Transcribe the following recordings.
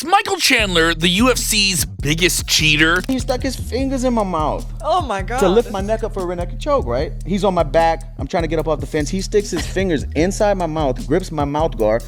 Is Michael Chandler the UFC's biggest cheater? He stuck his fingers in my mouth. Oh my God. To lift my neck up for a rear naked choke, right? He's on my back. I'm trying to get up off the fence. He sticks his fingers inside my mouth, grips my mouth guard,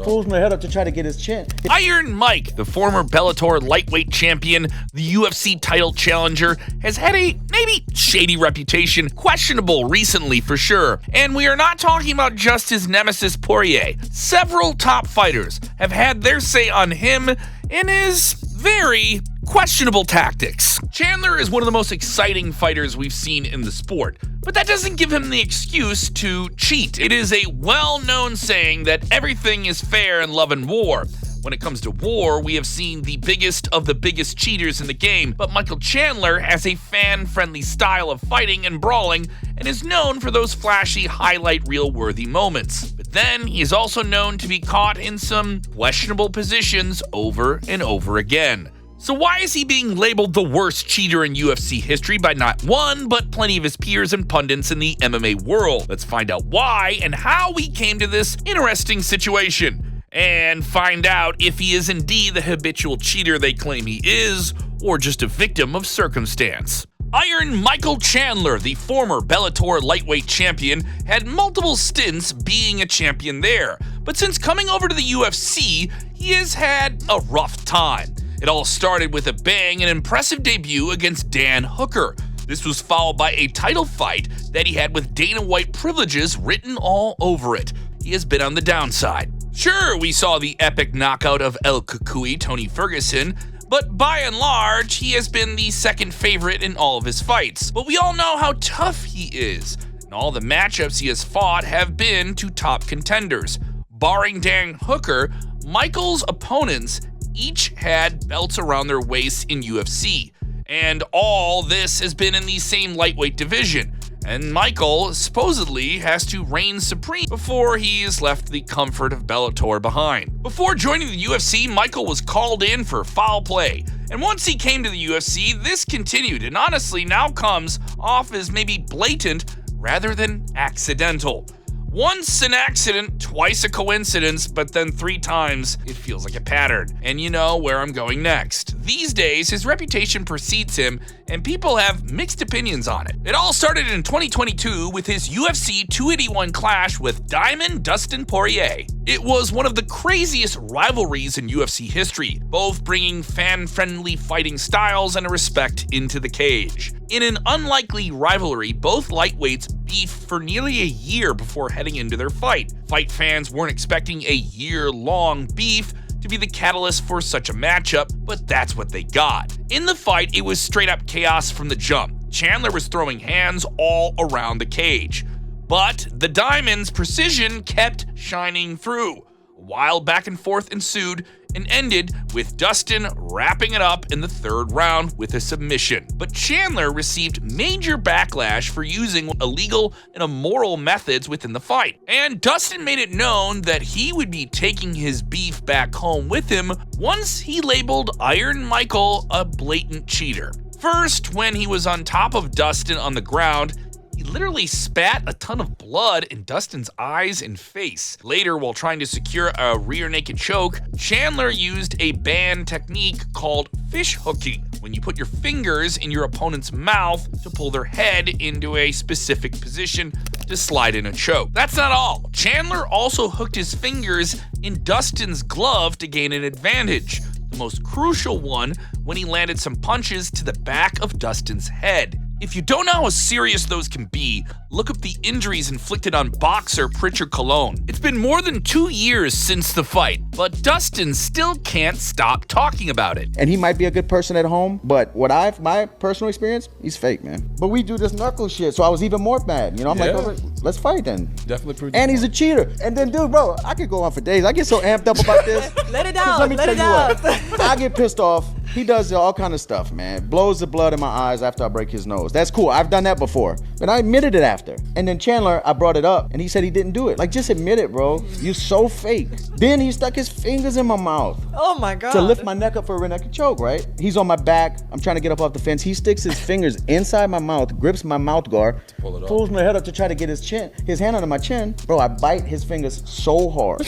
pulls my head up to try to get his chin. Iron Mike, the former Bellator lightweight champion, the UFC title challenger, has had a maybe shady reputation, questionable recently for sure. And we are not talking about just his nemesis Poirier. Several top fighters have had their say on him and his very questionable tactics. Chandler is one of the most exciting fighters we've seen in the sport, but that doesn't give him the excuse to cheat. It is a well-known saying that everything is fair in love and war. When it comes to war, we have seen the biggest of the biggest cheaters in the game, but Michael Chandler has a fan-friendly style of fighting and brawling and is known for those flashy highlight reel-worthy moments. But then, he is also known to be caught in some questionable positions over and over again. So why is he being labeled the worst cheater in UFC history by not one, but plenty of his peers and pundits in the MMA world? Let's find out why and how we came to this interesting situation, and find out if he is indeed the habitual cheater they claim he is, or just a victim of circumstance. Iron Michael Chandler, the former Bellator lightweight champion, had multiple stints being a champion there, but since coming over to the UFC, he has had a rough time. It all started with a bang and impressive debut against Dan Hooker. This was followed by a title fight that he had with Dana White privileges written all over it. He has been on the downside. Sure, we saw the epic knockout of El Cucuy, Tony Ferguson, but by and large, he has been the second favorite in all of his fights. But we all know how tough he is, and all the matchups he has fought have been to top contenders. Barring Dan Hooker, Michael's opponents each had belts around their waists in UFC, and all this has been in the same lightweight division. And Michael supposedly has to reign supreme before he has left the comfort of Bellator behind. Before joining the UFC, Michael was called in for foul play. And once he came to the UFC, this continued and honestly now comes off as maybe blatant rather than accidental. Once an accident, twice a coincidence, but then 3 times it feels like a pattern. And you know where I'm going next. These days, his reputation precedes him, and people have mixed opinions on it. It all started in 2022 with his UFC 281 clash with Diamond Dustin Poirier. It was one of the craziest rivalries in UFC history, both bringing fan-friendly fighting styles and a respect into the cage. In an unlikely rivalry, both lightweights beefed for nearly a year before heading into their fight. Fight fans weren't expecting a year-long beef to be the catalyst for such a matchup, but that's what they got. In the fight, it was straight-up chaos from the jump. Chandler was throwing hands all around the cage, but the Diamond's precision kept shining through. A wild back and forth ensued and ended with Dustin wrapping it up in the 3rd round with a submission. But Chandler received major backlash for using illegal and immoral methods within the fight. And Dustin made it known that he would be taking his beef back home with him once he labeled Iron Michael a blatant cheater. First, when he was on top of Dustin on the ground, he literally spat a ton of blood in Dustin's eyes and face. Later, while trying to secure a rear naked choke, Chandler used a banned technique called fish hooking, when you put your fingers in your opponent's mouth to pull their head into a specific position to slide in a choke. That's not all. Chandler also hooked his fingers in Dustin's glove to gain an advantage. The most crucial one when he landed some punches to the back of Dustin's head. If you don't know how serious those can be, look up the injuries inflicted on boxer Pritchard Colon. It's been more than 2 years since the fight, but Dustin still can't stop talking about it. And he might be a good person at home, but my personal experience, he's fake, man. But we do this knuckle shit, so I was even more mad. You know, I'm like, oh, let's fight then. Definitely proved. And he's a cheater. And then, dude, bro, I could go on for days. I get so amped up about this. Let it out. Let me tell you what. I get pissed off He does all kind of stuff, man. Blows the blood in my eyes after I break his nose. That's cool. I've done that before. And I admitted it after. And then Chandler, I brought it up and he said he didn't do it. Like, just admit it, bro. You so fake. Then he stuck his fingers in my mouth. Oh my God. To lift my neck up for a rear naked choke, right? He's on my back. I'm trying to get up off the fence. He sticks his fingers inside my mouth, grips my mouth guard, pulls my head up to try to get his hand under my chin. Bro, I bite his fingers so hard.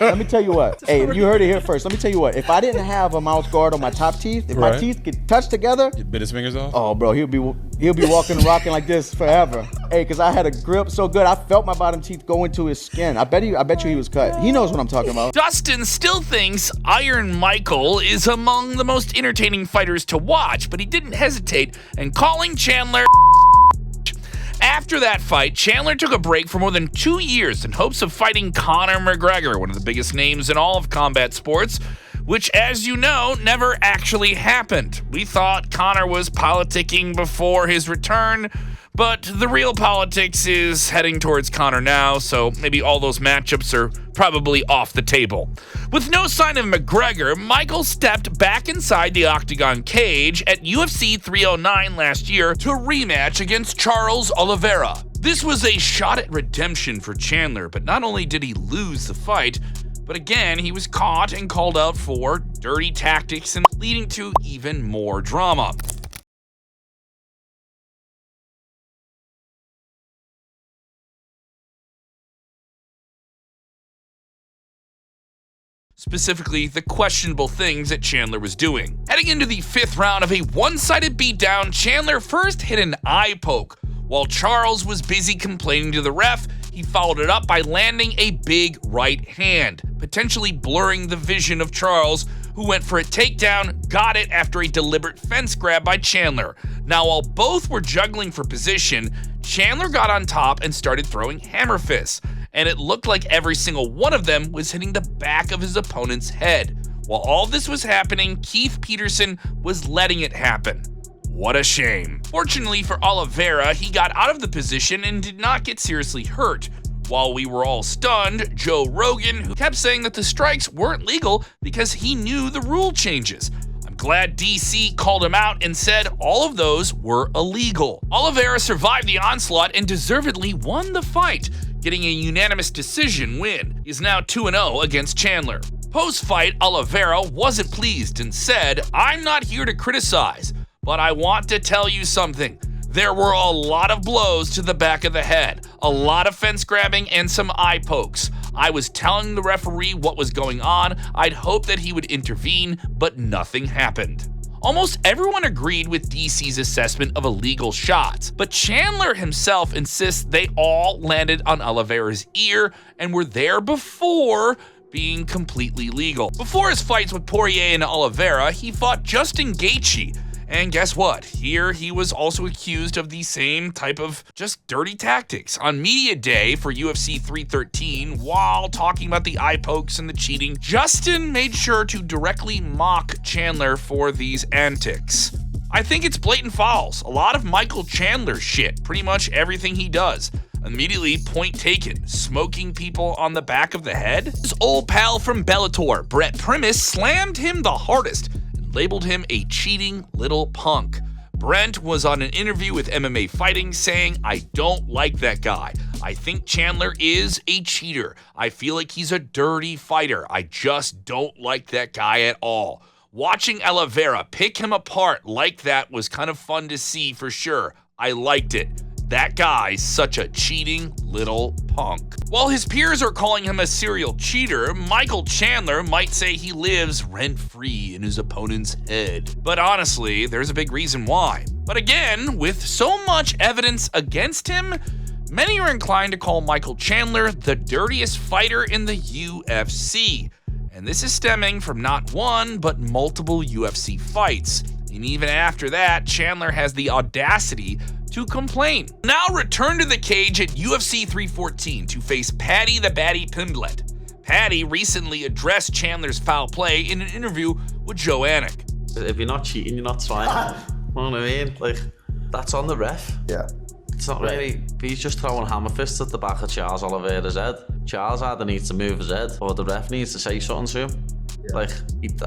Let me tell you what. Hey, you heard it here first. Let me tell you what. If I didn't have a mouth guard on my top teeth, if my teeth could touch together, you bit his fingers off? Oh, bro, he'll be walking and rocking like this forever. Hey, cause I had a grip so good, I felt my bottom teeth go into his skin. I bet you he was cut. He knows what I'm talking about. Dustin still thinks Iron Michael is among the most entertaining fighters to watch, but he didn't hesitate in calling Chandler. After that fight, Chandler took a break for more than 2 years in hopes of fighting Conor McGregor, one of the biggest names in all of combat sports, which, as you know, never actually happened. We thought Conor was politicking before his return, but the real politics is heading towards Conor now, so maybe all those matchups are probably off the table. With no sign of McGregor, Michael stepped back inside the octagon cage at UFC 309 last year to rematch against Charles Oliveira. This was a shot at redemption for Chandler, but not only did he lose the fight, but again, he was caught and called out for dirty tactics and leading to even more drama. Specifically, the questionable things that Chandler was doing. Heading into the 5th round of a one-sided beatdown, Chandler first hit an eye poke. While Charles was busy complaining to the ref, he followed it up by landing a big right hand, potentially blurring the vision of Charles, who went for a takedown, got it after a deliberate fence grab by Chandler. Now, while both were juggling for position, Chandler got on top and started throwing hammer fists, and it looked like every single one of them was hitting the back of his opponent's head. While all this was happening, Keith Peterson was letting it happen. What a shame. Fortunately for Oliveira, he got out of the position and did not get seriously hurt. While we were all stunned, Joe Rogan, who kept saying that the strikes weren't legal because he knew the rule changes. I'm glad DC called him out and said all of those were illegal. Oliveira survived the onslaught and deservedly won the fight, getting a unanimous decision win. He's now 2-0 against Chandler. Post-fight, Oliveira wasn't pleased and said, "I'm not here to criticize, but I want to tell you something. There were a lot of blows to the back of the head, a lot of fence grabbing, and some eye pokes. I was telling the referee what was going on. I'd hoped that he would intervene, but nothing happened." Almost everyone agreed with DC's assessment of illegal shots, but Chandler himself insists they all landed on Oliveira's ear and were there before being completely legal. Before his fights with Poirier and Oliveira, he fought Justin Gaethje. And guess what? Here he was also accused of the same type of just dirty tactics. On media day for UFC 313, while talking about the eye pokes and the cheating, Justin made sure to directly mock Chandler for these antics. I think it's blatant fouls. A lot of Michael Chandler shit, pretty much everything he does. Immediately, point taken, smoking people on the back of the head. His old pal from Bellator, Brett Primus, slammed him the hardest, labeled him a cheating little punk. Brent was on an interview with MMA Fighting saying, "I don't like that guy. I think Chandler is a cheater. I feel like he's a dirty fighter. I just don't like that guy at all." Watching Oliveira pick him apart like that was kind of fun to see for sure. I liked it. That guy's such a cheating little punk. While his peers are calling him a serial cheater, Michael Chandler might say he lives rent-free in his opponent's head. But honestly, there's a big reason why. But again, with so much evidence against him, many are inclined to call Michael Chandler the dirtiest fighter in the UFC. And this is stemming from not one, but multiple UFC fights. And even after that, Chandler has the audacity to complain. Now return to the cage at UFC 314 to face Paddy the Baddy Pimblett. Paddy recently addressed Chandler's foul play in an interview with Joe Anik. If you're not cheating, you're not trying. You know what I mean? Like, that's on the ref. Yeah. It's not really, he's just throwing hammer fists at the back of Charles Oliveira's head. Charles either needs to move his head or the ref needs to say something to him. Like,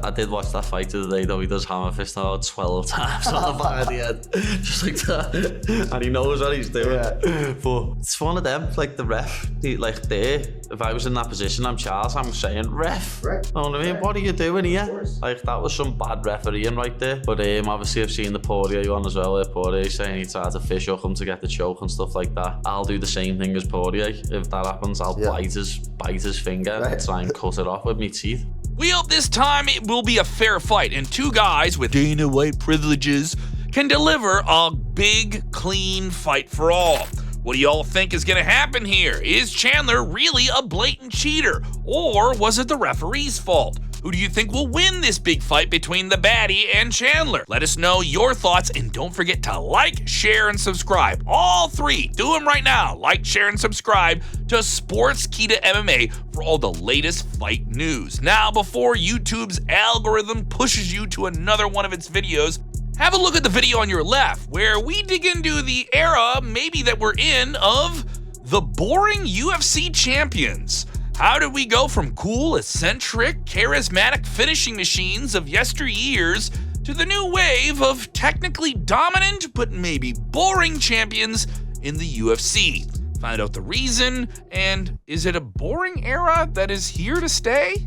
I did watch that fight the other day, though. He does hammer fist about 12 times on the back of the head. Just like that. And he knows what he's doing. Yeah. But it's one of them, like the ref, if I was in that position, I'm Charles, I'm saying, ref. Right. You know what I mean? Right. What are you doing here? Like, that was some bad refereeing right there. But obviously, I've seen the Poirier one as well. Poirier saying he tried to fish hook him to get the choke and stuff like that. I'll do the same thing as Poirier. If that happens, I'll bite his finger and try and cut it off with my teeth. We hope this time it will be a fair fight and two guys with Dana White privileges can deliver a big, clean fight for all. What do y'all think is going to happen here? Is Chandler really a blatant cheater? Or was it the referee's fault? Who do you think will win this big fight between the baddie and Chandler? Let us know your thoughts and don't forget to like, share, and subscribe. All three. Do them right now. Like, share, and subscribe to Sports Key to MMA for all the latest fight news. Now, before YouTube's algorithm pushes you to another one of its videos, have a look at the video on your left where we dig into the era maybe that we're in of the boring UFC champions. How did we go from cool, eccentric, charismatic finishing machines of yesteryears to the new wave of technically dominant but maybe boring champions in the UFC? Find out the reason, and is it a boring era that is here to stay?